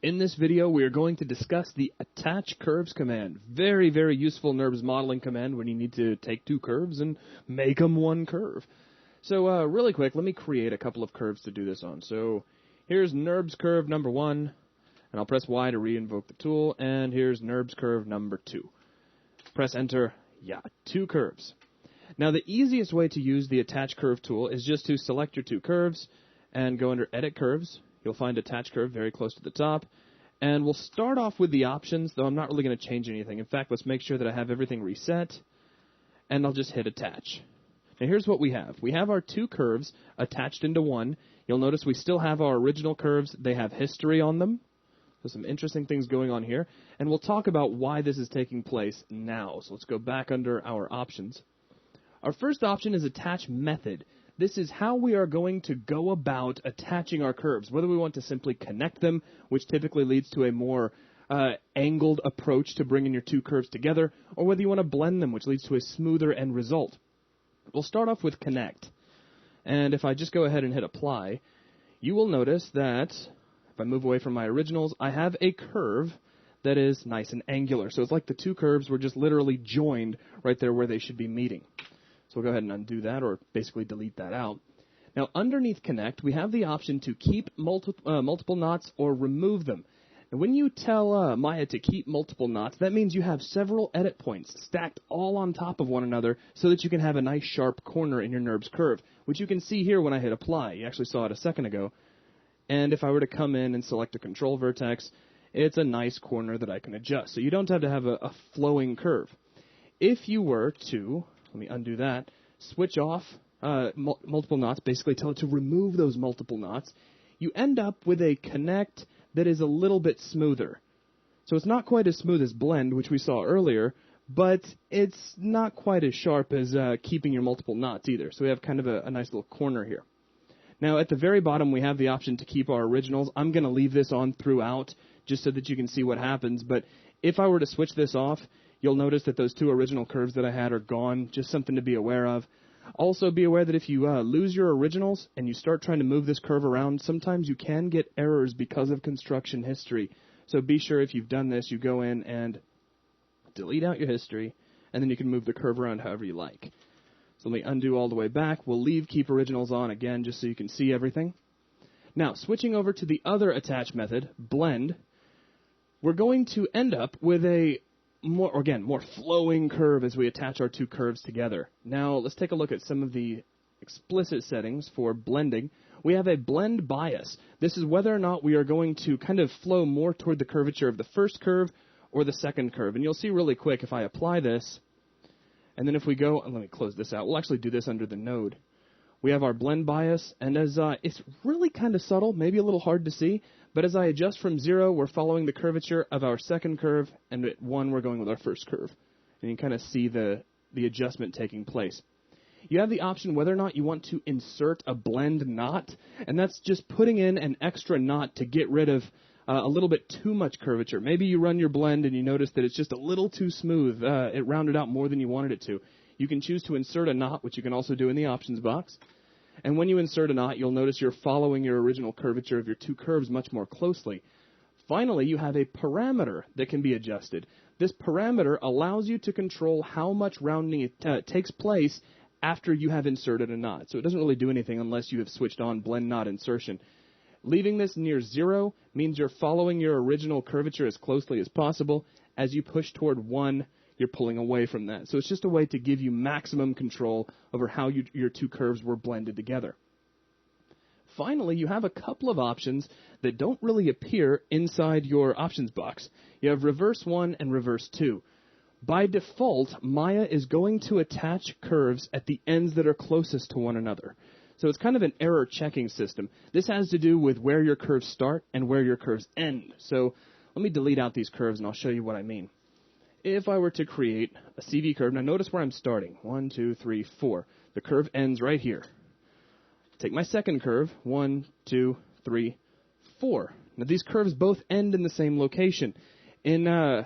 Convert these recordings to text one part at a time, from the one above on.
In this video, we are going to discuss the attach curves command. Very, very useful NURBS modeling command when you need to take two curves and make them one curve. So really quick, let me create a couple of curves to do this on. So here's NURBS curve number 1, and I'll press Y to re-invoke the tool, and here's NURBS curve number 2. Press enter. Yeah, two curves. Now the easiest way to use the attach curve tool is just to select your two curves and go under edit curves. You'll find attach curve very close to the top. And we'll start off with the options, though I'm not really going to change anything. In fact, let's make sure that I have everything reset, and I'll just hit attach. Now here's what we have. We have our two curves attached into one. You'll notice we still have our original curves. They have history on them. So some interesting things going on here. And we'll talk about why this is taking place now. So let's go back under our options. Our first option is attach method. This is how we are going to go about attaching our curves, whether we want to simply connect them, which typically leads to a more angled approach to bringing your two curves together, or whether you want to blend them, which leads to a smoother end result. We'll start off with connect. And if I just go ahead and hit apply, you will notice that if I move away from my originals, I have a curve that is nice and angular. So it's like the two curves were just literally joined right there where they should be meeting. So we'll go ahead and undo that, or basically delete that out. Now, underneath Connect, we have the option to keep multiple knots or remove them. And when you tell Maya to keep multiple knots, that means you have several edit points stacked all on top of one another so that you can have a nice sharp corner in your NURBS curve, which you can see here when I hit apply. You actually saw it a second ago. And if I were to come in and select a control vertex, it's a nice corner that I can adjust. So you don't have to have a flowing curve. If you were to... let me undo that. Switch off multiple knots, basically tell it to remove those multiple knots. You end up with a connect that is a little bit smoother. So it's not quite as smooth as blend, which we saw earlier, but it's not quite as sharp as keeping your multiple knots either. So we have kind of a nice little corner here. Now at the very bottom, we have the option to keep our originals. I'm going to leave this on throughout just so that you can see what happens. But if I were to switch this off, you'll notice that those two original curves that I had are gone, just something to be aware of. Also be aware that if you lose your originals and you start trying to move this curve around, sometimes you can get errors because of construction history. So be sure if you've done this, you go in and delete out your history, and then you can move the curve around however you like. So let me undo all the way back. We'll leave keep originals on again just so you can see everything. Now, switching over to the other attach method, blend, we're going to end up with a more flowing curve as we attach our two curves together. Now, let's take a look at some of the explicit settings for blending. We have a blend bias. This is whether or not we are going to kind of flow more toward the curvature of the first curve or the second curve. And you'll see really quick if I apply this, and then if we go, and let me close this out. We'll actually do this under the node. We have our blend bias, and as it's really kind of subtle, maybe a little hard to see, but as I adjust from 0, we're following the curvature of our second curve, and at 1, we're going with our first curve. And you can kind of see the adjustment taking place. You have the option whether or not you want to insert a blend knot, and that's just putting in an extra knot to get rid of a little bit too much curvature. Maybe you run your blend and you notice that it's just a little too smooth. It rounded out more than you wanted it to. You can choose to insert a knot, which you can also do in the options box. And when you insert a knot, you'll notice you're following your original curvature of your two curves much more closely. Finally, you have a parameter that can be adjusted. This parameter allows you to control how much rounding takes place after you have inserted a knot. So it doesn't really do anything unless you have switched on blend knot insertion. Leaving this near 0 means you're following your original curvature as closely as possible. As you push toward 1, you're pulling away from that. So it's just a way to give you maximum control over how your two curves were blended together. Finally, you have a couple of options that don't really appear inside your options box. You have reverse 1 and reverse 2. By default, Maya is going to attach curves at the ends that are closest to one another. So it's kind of an error checking system. This has to do with where your curves start and where your curves end. So let me delete out these curves and I'll show you what I mean. If I were to create a CV curve, now notice where I'm starting. 1, 2, 3, 4. The curve ends right here. Take my second curve. 1, 2, 3, 4. Now these curves both end in the same location. In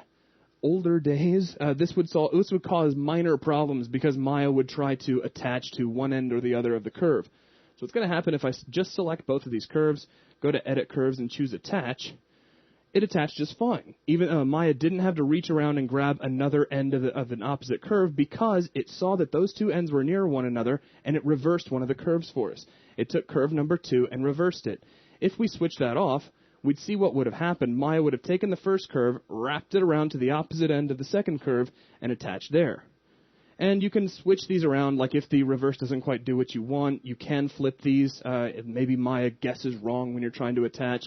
older days, this would cause minor problems because Maya would try to attach to one end or the other of the curve. So what's going to happen if I just select both of these curves, go to Edit Curves and choose Attach, it attached just fine. Even Maya didn't have to reach around and grab another end of an opposite curve because it saw that those two ends were near one another, and it reversed one of the curves for us. It took curve number 2 and reversed it. If we switch that off, we'd see what would have happened. Maya would have taken the first curve, wrapped it around to the opposite end of the second curve, and attached there. And you can switch these around, like if the reverse doesn't quite do what you want, you can flip these. If maybe Maya guesses wrong when you're trying to attach.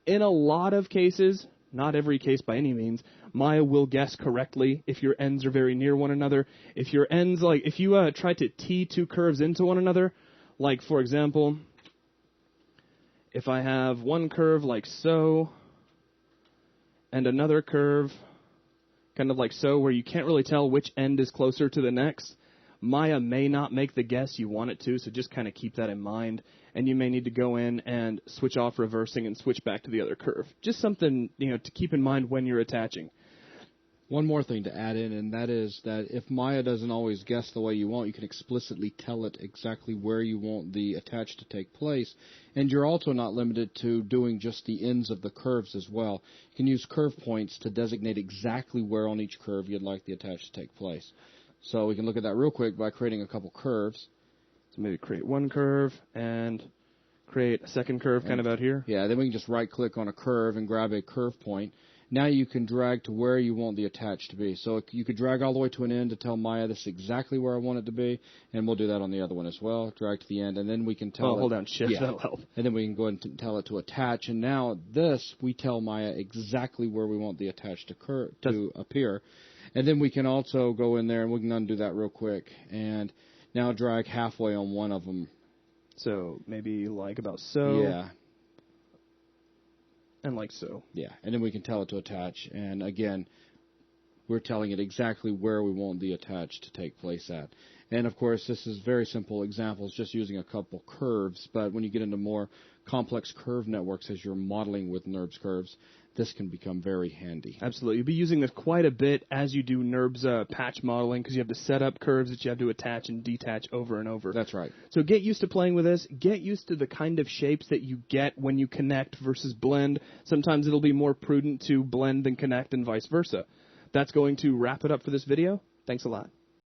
In a lot of cases, not every case by any means, Maya will guess correctly if your ends are very near one another. If your ends, like, if you try to tee two curves into one another, like, for example, if I have one curve like so, and another curve kind of like so, where you can't really tell which end is closer to the next, Maya may not make the guess you want it to, so just kind of keep that in mind. And you may need to go in and switch off reversing and switch back to the other curve. Just something, to keep in mind when you're attaching. One more thing to add in, and that is that if Maya doesn't always guess the way you want, you can explicitly tell it exactly where you want the attach to take place. And you're also not limited to doing just the ends of the curves as well. You can use curve points to designate exactly where on each curve you'd like the attach to take place. So we can look at that real quick by creating a couple curves. So maybe create one curve and create a second curve kind of out here. Yeah, then we can just right-click on a curve and grab a curve point. Now you can drag to where you want the attach to be. So you could drag all the way to an end to tell Maya this is exactly where I want it to be, and we'll do that on the other one as well. Drag to the end, and then we can tell it. Hold down Shift, that'll help. And then we can go ahead and tell it to attach, and now this, we tell Maya exactly where we want the attach to appear. And then we can also go in there, and we can undo that real quick, and now drag halfway on one of them. So maybe like about so. Yeah. And like so. Yeah, and then we can tell it to attach. And again, we're telling it exactly where we want the attach to take place at. And of course, this is very simple examples, just using a couple curves. But when you get into more complex curve networks as you're modeling with NURBS curves, this can become very handy. Absolutely. You'll be using this quite a bit as you do NURBS patch modeling, because you have to set up curves that you have to attach and detach over and over. That's right. So get used to playing with this. Get used to the kind of shapes that you get when you connect versus blend. Sometimes it'll be more prudent to blend than connect and vice versa. That's going to wrap it up for this video. Thanks a lot.